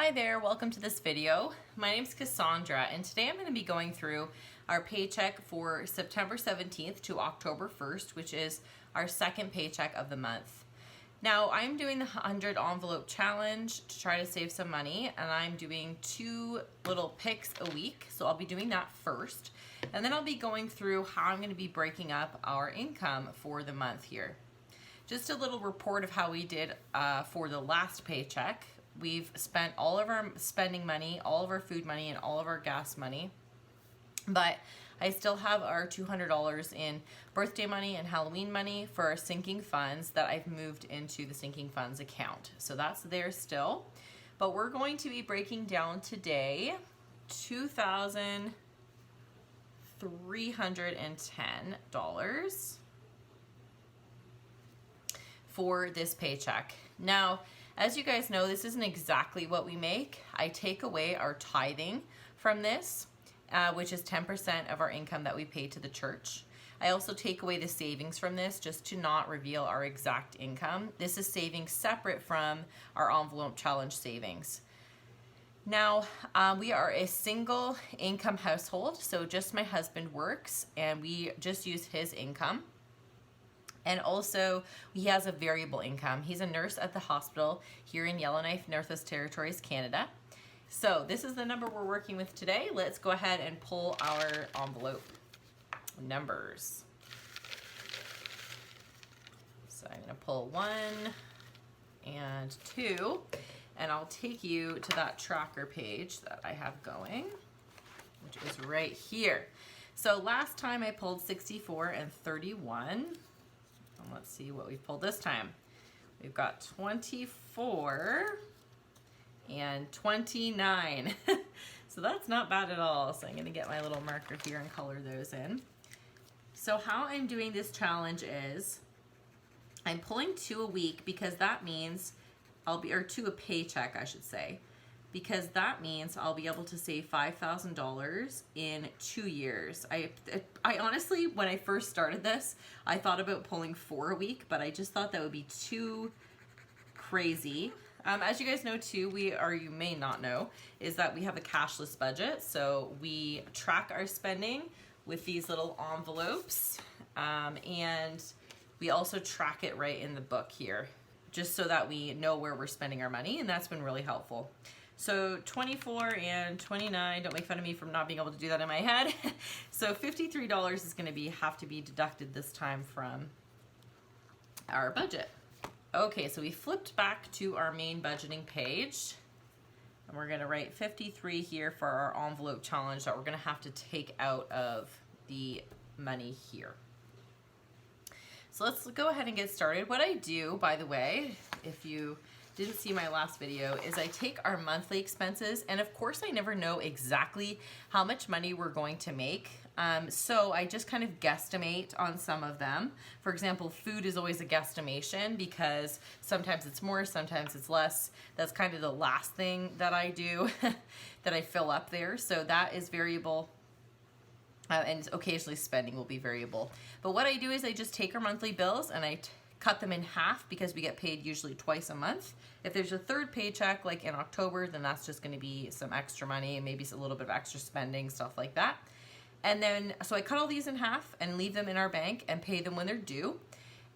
Hi there, welcome to this video. My name is Cassandra and today I'm going to be going through our paycheck for September 17th to October 1st, which is our second paycheck of the month. Now I'm doing the 100 envelope challenge to try to save some money, and I'm doing 2 little picks a week. So I'll be doing that first, and then I'll be going through how I'm going to be breaking up our income for the month here. Just a little report of how we did for the last paycheck. We've spent all of our spending money, all of our food money, and all of our gas money. But I still have our $200 in birthday money and Halloween money for our sinking funds that I've moved into the sinking funds account. So that's there still. But we're going to be breaking down today $2,310 for this paycheck. Now, as you guys know, this isn't exactly what we make. I take away our tithing from this, which is 10% of our income that we pay to the church. I also take away the savings from this just to not reveal our exact income. This is savings separate from our envelope challenge savings. Now, we are a single income household, so just my husband works and we just use his income. And also, he has a variable income. He's a nurse at the hospital here in Yellowknife, Northwest Territories, Canada. So this is the number we're working with today. Let's go ahead and pull our envelope numbers. So I'm going to pull 1 and 2, and I'll take you to that tracker page that I have going, which is right here. So last time I pulled 64 and 31. Let's see what we've pulled this time. We've got 24 and 29. So that's not bad at all. So I'm going to get my little marker here and color those in. So how I'm doing this challenge is I'm pulling 2 a week because that means or 2 a paycheck, I should say, because that means I'll be able to save $5,000 in 2 years. I honestly, when I first started this, I thought about pulling 4 a week, but I just thought that would be too crazy. As you guys know too, you may not know, is that we have a cashless budget. So we track our spending with these little envelopes, and we also track it right in the book here, just so that we know where we're spending our money, and that's been really helpful. So 24 and 29, don't make fun of me for not being able to do that in my head. So $53 is going to have to be deducted this time from our budget. Okay, so we flipped back to our main budgeting page, and we're going to write 53 here for our envelope challenge that we're going to have to take out of the money here. So let's go ahead and get started. What I do, by the way, if you didn't see my last video, is I take our monthly expenses, and of course I never know exactly how much money we're going to make, so I just kind of guesstimate on some of them. For example, food is always a guesstimation because sometimes it's more, sometimes it's less. That's kind of the last thing that I do that I fill up there, so that is variable. And occasionally spending will be variable. But what I do is I just take our monthly bills and I cut them in half because we get paid usually twice a month. If there's a third paycheck like in October, then that's just going to be some extra money and maybe a little bit of extra spending, stuff like that. And then, so I cut all these in half and leave them in our bank and pay them when they're due.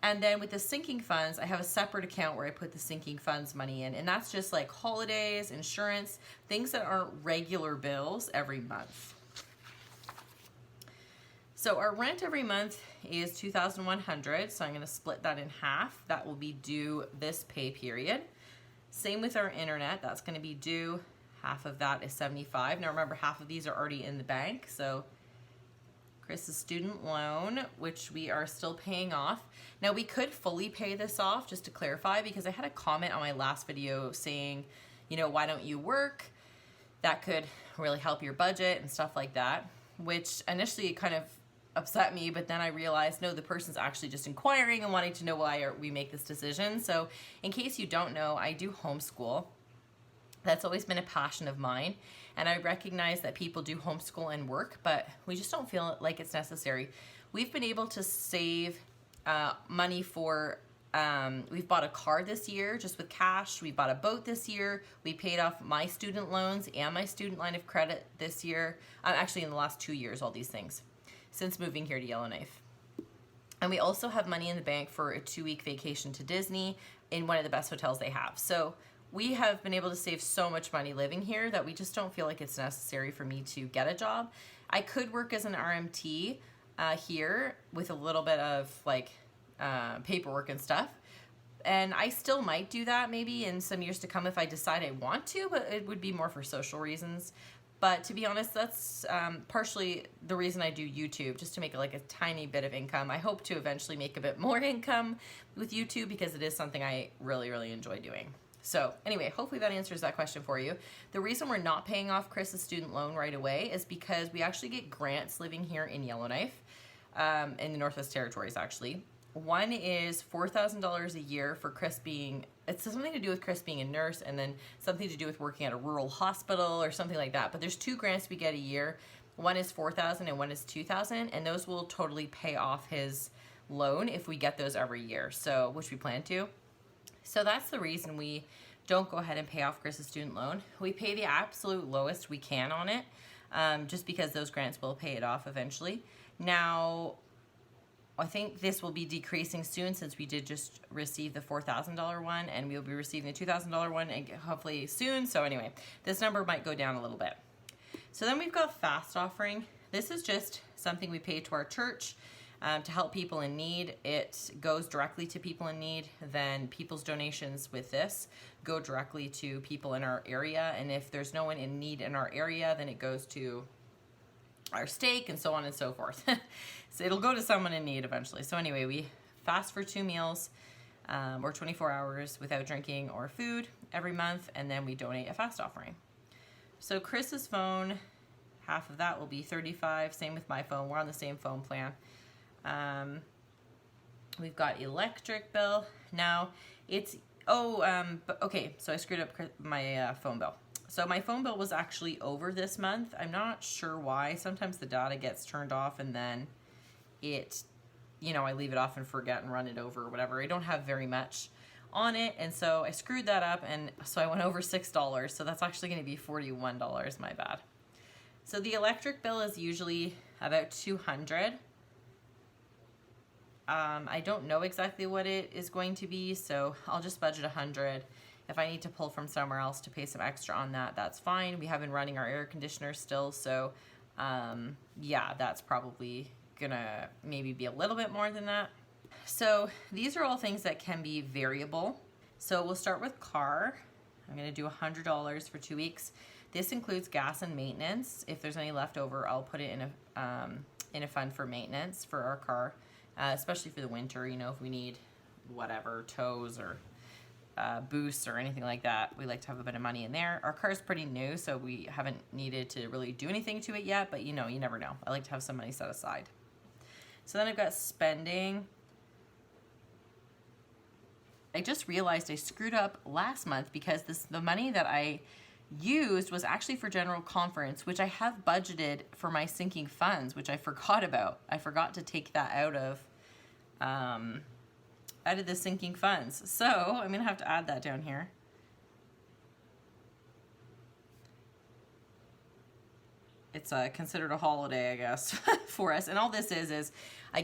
And then with the sinking funds, I have a separate account where I put the sinking funds money in, and that's just like holidays, insurance, things that aren't regular bills every month. So our rent every month is $2,100, so I'm going to split that in half. That will be due this pay period. Same with our internet, that's going to be due. Half of that is $75. Now remember, half of these are already in the bank. So Chris's student loan, which we are still paying off. Now we could fully pay this off, just to clarify, because I had a comment on my last video saying, you know, why don't you work? That could really help your budget and stuff like that, which initially kind of upset me, but then I realized, no, the person's actually just inquiring and wanting to know why we make this decision. So in case you don't know, I do homeschool. That's always been a passion of mine, and I recognize that people do homeschool and work, but we just don't feel like it's necessary. We've been able to save money for We've bought a car this year just with cash. We bought a boat this year. We paid off my student loans and my student line of credit this year. Actually, in the last 2 years, all these things since moving here to Yellowknife. And we also have money in the bank for a 2-week vacation to Disney in one of the best hotels they have. So we have been able to save so much money living here that we just don't feel like it's necessary for me to get a job. I could work as an RMT here with a little bit of like paperwork and stuff. And I still might do that maybe in some years to come if I decide I want to, but it would be more for social reasons. But to be honest, that's partially the reason I do YouTube, just to make like a tiny bit of income. I hope to eventually make a bit more income with YouTube because it is something I really, really enjoy doing. So anyway, hopefully that answers that question for you. The reason we're not paying off Chris's student loan right away is because we actually get grants living here in Yellowknife, in the Northwest Territories actually. One is $4,000 a year for Chris being, it's something to do with Chris being a nurse, and then something to do with working at a rural hospital or something like that. But there's 2 grants we get a year. One is $4,000 and one is $2,000, and those will totally pay off his loan if we get those every year, so which we plan to. So that's the reason we don't go ahead and pay off Chris's student loan. We pay the absolute lowest we can on it, just because those grants will pay it off eventually. Now, I think this will be decreasing soon since we did just receive the $4,000 one, and we'll be receiving the $2,000 one and hopefully soon. So anyway, this number might go down a little bit. So then we've got fast offering. This is just something we pay to our church to help people in need. It goes directly to people in need. Then people's donations with this go directly to people in our area. And if there's no one in need in our area, then it goes to our stake and so on and so forth. So it'll go to someone in need eventually. So anyway, we fast for 2 meals or 24 hours without drinking or food every month, and then we donate a fast offering. So Chris's phone, half of that will be $35. Same with my phone. We're on the same phone plan. We've got electric bill. Now it's, okay, so I screwed up my phone bill. So my phone bill was actually over this month. I'm not sure why. Sometimes the data gets turned off and then it, you know, I leave it off and forget and run it over or whatever. I don't have very much on it, and so I screwed that up, and so I went over $6. So that's actually going to be $41. My bad. So the electric bill is usually about $200. I don't know exactly what it is going to be, so I'll just budget $100. If I need to pull from somewhere else to pay some extra on that, that's fine. We have been running our air conditioner still, so yeah, that's probably gonna maybe be a little bit more than that. So these are all things that can be variable. So we'll start with car. I'm gonna do $100 for 2 weeks. This includes gas and maintenance. If there's any left over, I'll put it in a fund for maintenance for our car, especially for the winter. You know, if we need whatever, tows or boosts or anything like that, we like to have a bit of money in there. Our car is pretty new, so we haven't needed to really do anything to it yet, but you know, you never know. I like to have some money set aside. So then I've got spending. I just realized I screwed up last month because the money that I used was actually for general conference, which I have budgeted for my sinking funds, which I forgot about. I forgot to take that out of the sinking funds. So I'm gonna have to add that down here. It's considered a holiday, I guess, for us. And all this is I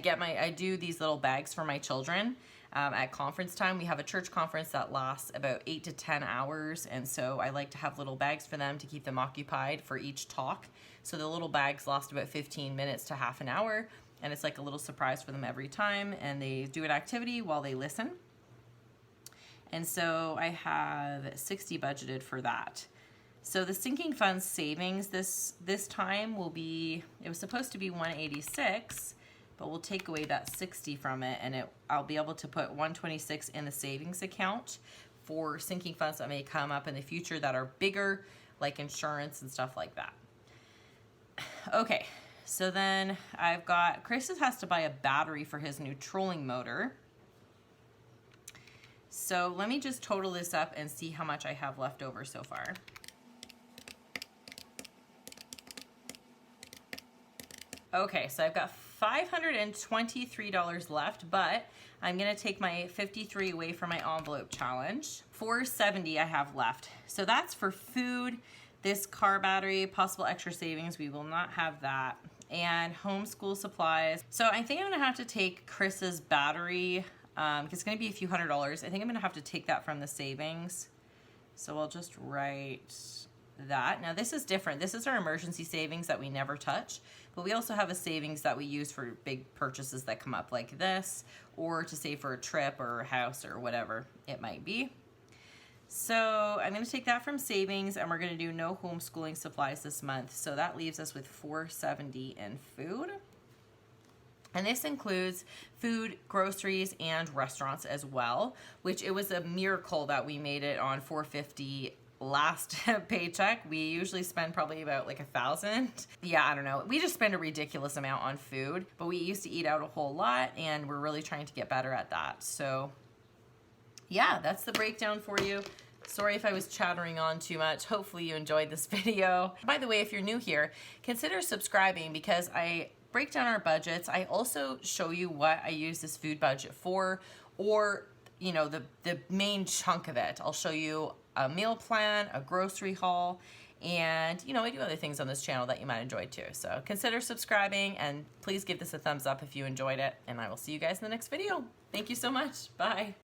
do these little bags for my children at conference time. We have a church conference that lasts about 8 to 10 hours. And so I like to have little bags for them to keep them occupied for each talk. So the little bags last about 15 minutes to half an hour. And it's like a little surprise for them every time. And they do an activity while they listen. And so I have 60 budgeted for that. So the sinking funds savings this time will be, it was supposed to be 186, but we'll take away that 60 from it, and I'll be able to put 126 in the savings account for sinking funds that may come up in the future that are bigger, like insurance and stuff like that. Okay, so then I've got, Chris has to buy a battery for his new trolling motor. So let me just total this up and see how much I have left over so far. Okay, so I've got $523 left, but I'm gonna take my 53 away from my envelope challenge. $470 I have left. So that's for food, this car battery, possible extra savings, we will not have that, and homeschool supplies. So I think I'm gonna have to take Chris's battery. It's gonna be a few $100s. I think I'm gonna have to take that from the savings. So I'll just write that. Now this is different. This is our emergency savings that we never touch, but we also have a savings that we use for big purchases that come up like this, or to save for a trip or a house or whatever it might be. So I'm going to take that from savings, and we're going to do no homeschooling supplies this month. So that leaves us with $470 in food. And this includes food, groceries, and restaurants as well, which it was a miracle that we made it on $450 last paycheck. We usually spend probably about like $1,000. Yeah, I don't know. We just spend a ridiculous amount on food, but we used to eat out a whole lot, and we're really trying to get better at that. So yeah, that's the breakdown for you. Sorry if I was chattering on too much. Hopefully you enjoyed this video. By the way, if you're new here, consider subscribing because I break down our budgets. I also show you what I use this food budget for, or you know, the main chunk of it. I'll show you a meal plan, a grocery haul, and you know, I do other things on this channel that you might enjoy too. So consider subscribing, and please give this a thumbs up if you enjoyed it, and I will see you guys in the next video. Thank you so much. Bye.